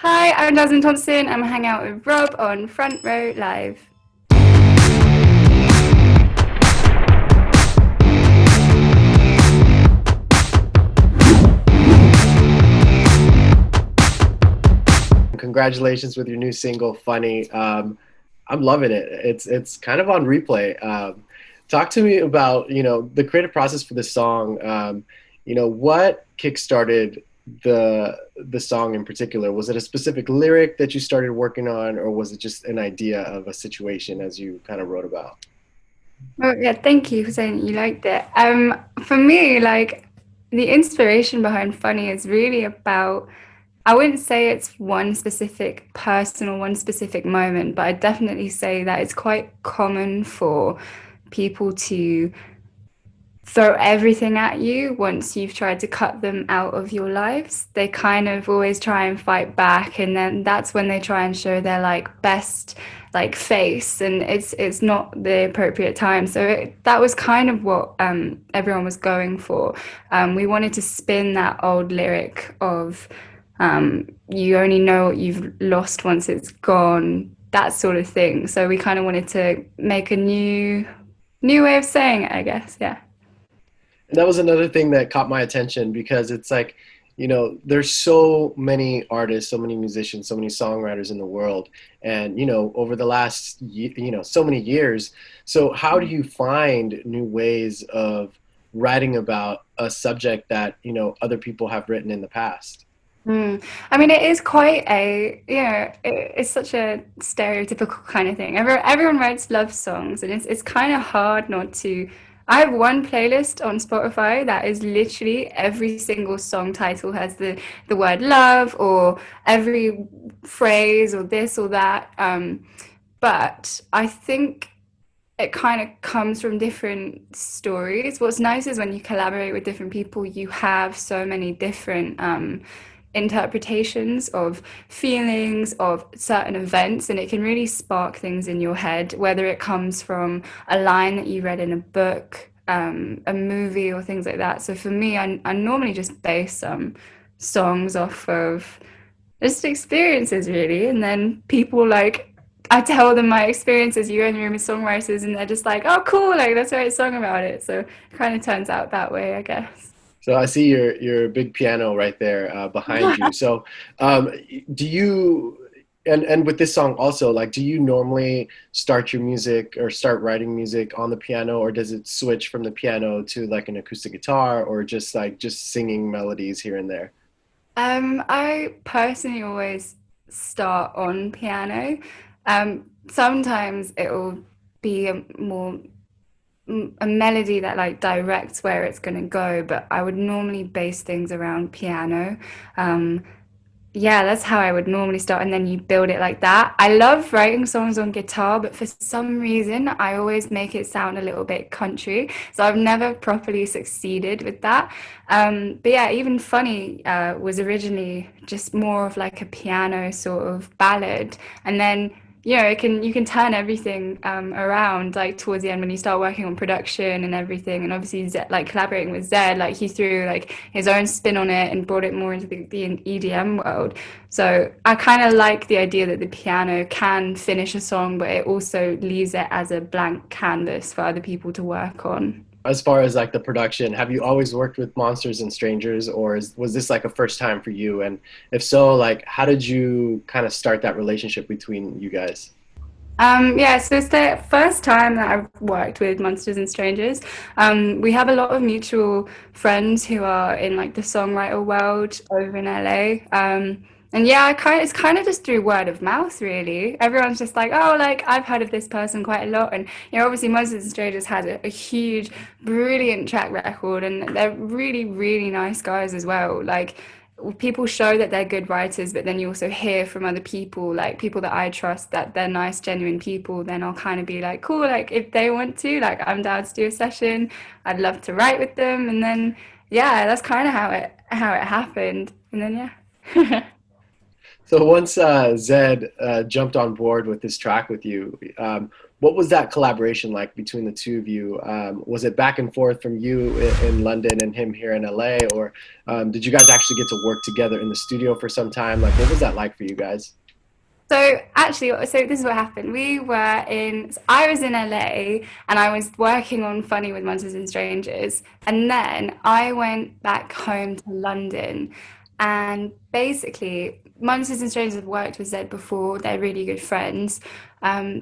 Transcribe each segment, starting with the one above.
Hi, I'm Jasmine Thompson. I'm hanging out with Rob on Front Row Live. Congratulations with your new single, "Funny." I'm loving it. It's kind of on replay. Talk to me about the creative process for this song. What kickstarted the song in particular? Was it a specific lyric that you started working on, or was it just an idea of a situation as you kind of wrote about? Well, yeah, thank you for saying that you liked it. For me, like the inspiration behind Funny is really about, I wouldn't say it's one specific person or one specific moment, but I definitely say that it's quite common for people to throw everything at you once you've tried to cut them out of your lives. They kind of always try and fight back, and then that's when they try and show their like best like face, and it's not the appropriate time. So that was kind of what everyone was going for. We wanted to spin that old lyric of you only know what you've lost once it's gone, that sort of thing. So we kind of wanted to make a new way of saying it, I guess. Yeah. And that was another thing that caught my attention because it's like, there's so many artists, so many musicians, so many songwriters in the world, and over the last so many years. So how do you find new ways of writing about a subject that other people have written in the past? Mm. I mean, it is quite it's such a stereotypical kind of thing. Everyone writes love songs, and it's kind of hard not to. I have one playlist on Spotify that is literally every single song title has the word love or every phrase or this or that. But I think it kind of comes from different stories. What's nice is when you collaborate with different people, you have so many different interpretations of feelings of certain events, and it can really spark things in your head, whether it comes from a line that you read in a book, a movie, or things like that. So for me, I normally just base some songs off of just experiences really, and then people like I tell them my experiences. You go in the room with songwriters and they're just like, oh cool, like let's write a song about it. So it kind of turns out that way, I guess. So I see your big piano right there behind you. So um, do you and with this song also, like, do you normally start your music or start writing music on the piano, or does it switch from the piano to like an acoustic guitar, or just singing melodies here and there? I personally always start on piano. Sometimes it will be a melody that like directs where it's going to go, but I would normally base things around piano. Um, yeah, that's how I would normally start, and then you build it like that. I love writing songs on guitar, but for some reason, I always make it sound a little bit country. So I've never properly succeeded with that. But yeah, even Funny was originally just more of like a piano sort of ballad, and then you can turn everything around like towards the end when you start working on production and everything, and obviously Zed, like collaborating with Zed, like he threw like his own spin on it and brought it more into the EDM world. So I kind of like the idea that the piano can finish a song, but it also leaves it as a blank canvas for other people to work on. As far as like the production, have you always worked with Monsters and Strangers, or was this like a first time for you? And if so, like, how did you kind of start that relationship between you guys? Yeah, so it's the first time that I've worked with Monsters and Strangers. We have a lot of mutual friends who are in like the songwriter world over in LA. And yeah, it's kind of just through word of mouth, really. Everyone's just like, oh, like I've heard of this person quite a lot, and obviously Monsters and Strangers has a huge, brilliant track record, and they're really, really nice guys as well. Like people show that they're good writers, but then you also hear from other people, like people that I trust, that they're nice, genuine people. Then I'll kind of be like, cool, like if they want to, like I'm down to do a session. I'd love to write with them, and then yeah, that's kind of how it happened, and then yeah. So once Zed jumped on board with this track with you, What was that collaboration like between the two of you? Was it back and forth from you in London and him here in LA, or did you guys actually get to work together in the studio for some time? Like, what was that like for you guys? So actually, so this is what happened. I was in LA and I was working on Funny with Monsters and Strangers. And then I went back home to London. And basically, Monsters and Strangers have worked with Zed before. They're really good friends.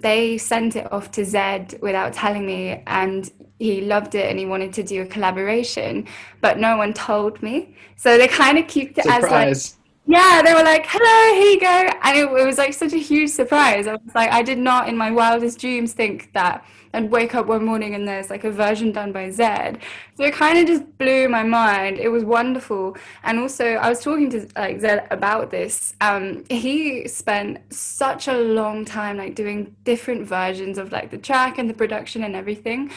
They sent it off to Zed without telling me, and he loved it and he wanted to do a collaboration, but no one told me. So they kind of keep it as like, Surprise! yeah, they were like, hello, here you go. And it was like such a huge surprise. I was like, I did not in my wildest dreams think that I'd wake up one morning and there's like a version done by Zed. So it kind of just blew my mind. It was wonderful. And also, I was talking to like Zed about this. He spent such a long time like doing different versions of like the track and the production and everything.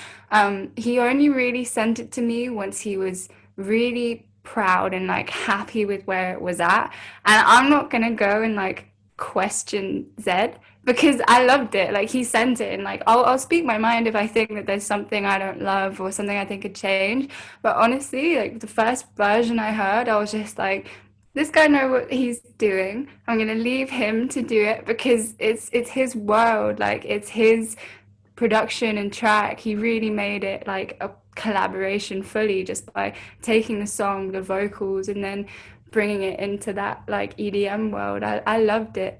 He only really sent it to me once he was really proud and like happy with where it was at. And I'm not gonna go and like question Zed because I loved it. Like he sent it and like I'll speak my mind if I think that there's something I don't love or something I think could change. But honestly, like the first version I heard, I was just like, this guy know what he's doing. I'm gonna leave him to do it because it's his world, like it's his production and track. He really made it like a collaboration fully just by taking the song, the vocals, and then bringing it into that like EDM world. I loved it.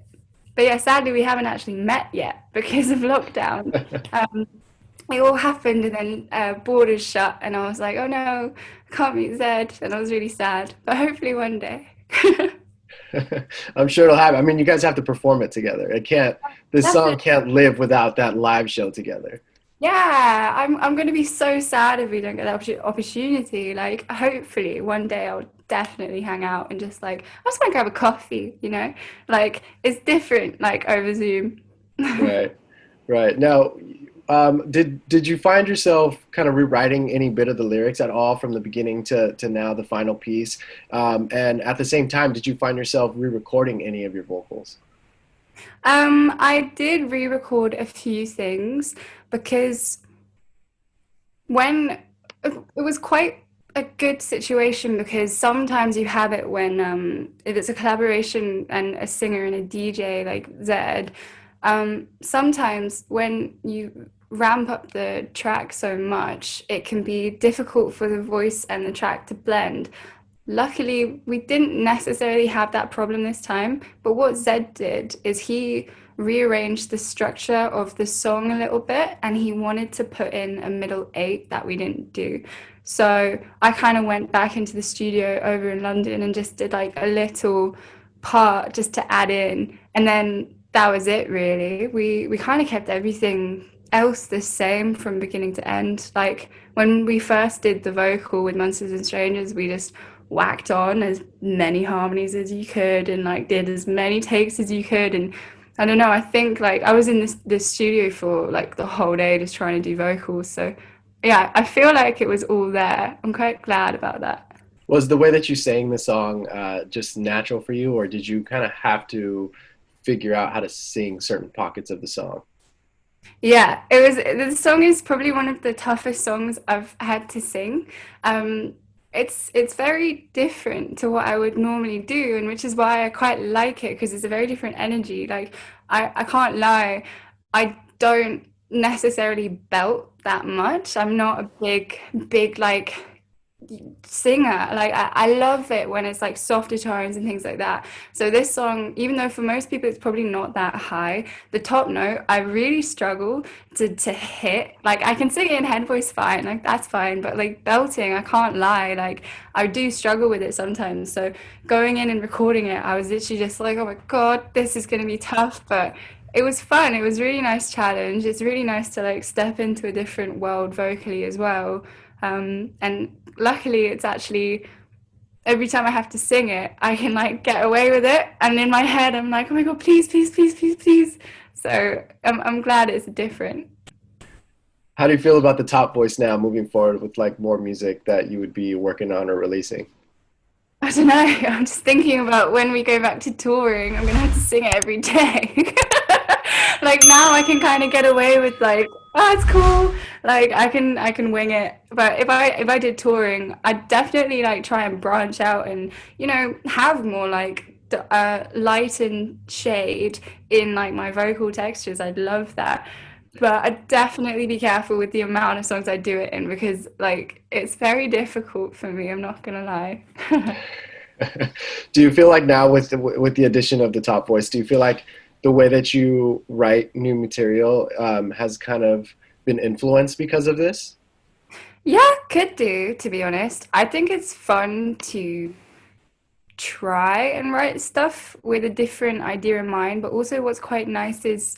But yeah, sadly, we haven't actually met yet because of lockdown. Um, it all happened and then borders shut, and I was like, oh no, I can't meet Zed. And I was really sad. But hopefully one day. I'm sure it'll happen. I mean, you guys have to perform it together. It can't. This song Definitely. can't live without that live show together. Yeah, I'm going to be so sad if we don't get that opportunity. Like, hopefully, one day I'll definitely hang out and just like, I just want to grab a coffee, you know? Like, it's different, like, over Zoom. Right. Right. Now, did you find yourself kind of rewriting any bit of the lyrics at all from the beginning to now the final piece? And at the same time, did you find yourself re-recording any of your vocals? I did re-record a few things because when it was quite a good situation because sometimes you have it when if it's a collaboration and a singer and a DJ like Zed, sometimes when you ramp up the track so much, it can be difficult for the voice and the track to blend. Luckily, we didn't necessarily have that problem this time, but what Zed did is he rearranged the structure of the song a little bit and he wanted to put in a middle eight that we didn't do. So I kind of went back into the studio over in London and just did like a little part just to add in. And then that was it really. We kind of kept everything else the same from beginning to end. Like when we first did the vocal with Monsters and Strangers, we just whacked on as many harmonies as you could and like did as many takes as you could. And I don't know, I think like I was in this studio for like the whole day just trying to do vocals. So yeah, I feel like it was all there. I'm quite glad about that. Was the way that you sang the song just natural for you, or did you kind of have to figure out how to sing certain pockets of the song? Yeah, it was the song is probably one of the toughest songs I've had to sing. Um, it's very different to what I would normally do, and which is why I quite like it because it's a very different energy. Like I can't lie, I don't necessarily belt that much. I'm not a big like singer. Like I love it when it's like softer tones and things like that. So this song, even though for most people it's probably not that high, the top note I really struggle to hit. Like I can sing it in head voice fine, like that's fine, but like belting, I can't lie. Like I do struggle with it sometimes. So going in and recording it, I was literally just like, oh my God, this is gonna be tough, but it was fun. It was a really nice challenge. It's really nice to like step into a different world vocally as well. And luckily, it's actually every time I have to sing it, I can like get away with it. And in my head, I'm like, oh my God, please, please, please, please, please. So I'm glad it's different. How do you feel about the top voice now moving forward with like more music that you would be working on or releasing? I don't know. I'm just thinking about when we go back to touring, I'm gonna have to sing it every day. Like now I can kind of get away with like, oh, it's cool. Like I can wing it. But if I did touring, I'd definitely like try and branch out and have more like light and shade in like my vocal textures. I'd love that. But I'd definitely be careful with the amount of songs I do it in because like it's very difficult for me, I'm not gonna lie. Do you feel like now with the addition of the top voice, do you feel like the way that you write new material has kind of been influenced because of this? Yeah, could do, to be honest. I think it's fun to try and write stuff with a different idea in mind, but also what's quite nice is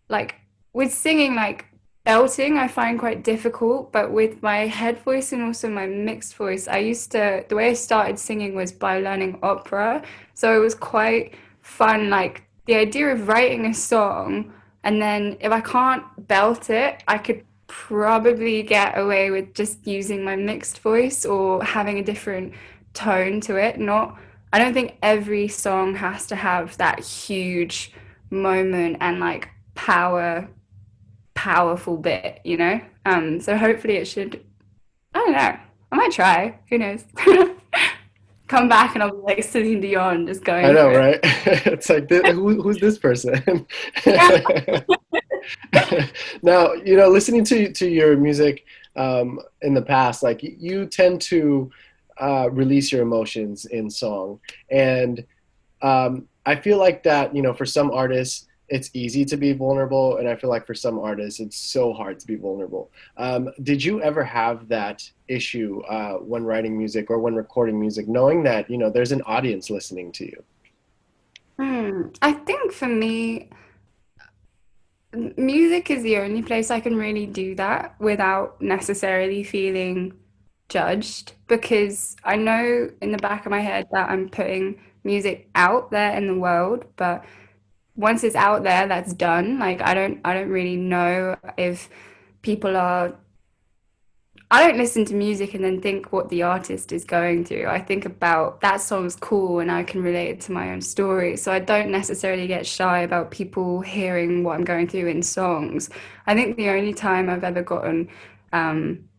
like with singing, like belting I find quite difficult, but with my head voice and also my mixed voice, the way I started singing was by learning opera, so it was quite fun, like the idea of writing a song and then if I can't belt it I could probably get away with just using my mixed voice or having a different tone to it. Not, I don't think every song has to have that huge moment and like powerful bit, you know? So hopefully it should, I don't know. I might try. Who knows? Come back and I'll be like Celine Dion just I going for know, it. right? It's like, who's this person? Yeah. Now, listening to your music in the past, like you tend to release your emotions in song, and I feel like that, for some artists, it's easy to be vulnerable, and I feel like for some artists, it's so hard to be vulnerable. Did you ever have that issue when writing music or when recording music, knowing that, there's an audience listening to you? I think for me, music is the only place I can really do that without necessarily feeling judged because I know in the back of my head that I'm putting music out there in the world, but once it's out there, that's done. Like I don't really know if people are I don't listen to music and then think what the artist is going through. I think about that song's cool and I can relate it to my own story. So I don't necessarily get shy about people hearing what I'm going through in songs. I think the only time I've ever gotten um,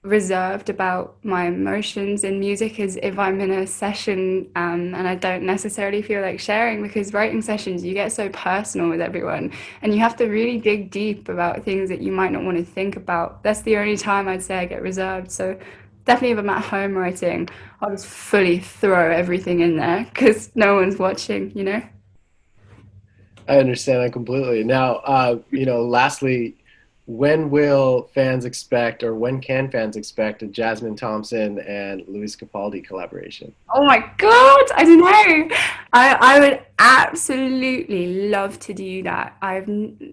reserved about my emotions in music is if I'm in a session and I don't necessarily feel like sharing because writing sessions you get so personal with everyone and you have to really dig deep about things that you might not want to think about. That's the only time I'd say I get reserved. So definitely if I'm at home writing, I'll just fully throw everything in there because no one's watching, you know? I understand that completely. Now, lastly, when will fans expect, or when can fans expect a Jasmine Thompson and Lewis Capaldi collaboration? Oh my God, I don't know. I would absolutely love to do that.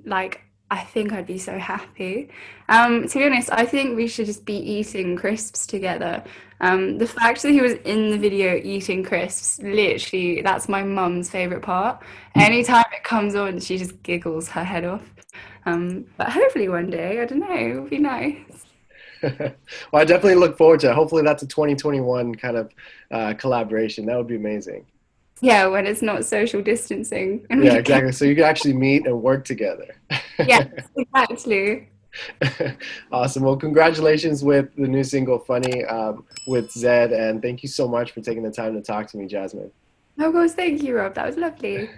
Like I think I'd be so happy. To be honest, I think we should just be eating crisps together. The fact that he was in the video eating crisps, literally, that's my mum's favorite part. Anytime it comes on, she just giggles her head off. But hopefully one day, I don't know, it would be nice. Well, I definitely look forward to it. Hopefully, that's a 2021 kind of collaboration. That would be amazing. Yeah, when it's not social distancing and Yeah, we can. exactly. So you can actually meet and work together. Yes, exactly. Awesome. Well, congratulations with the new single, Funny, with Zedd. And thank you so much for taking the time to talk to me, Jasmine. Of course, thank you, Rob. That was lovely.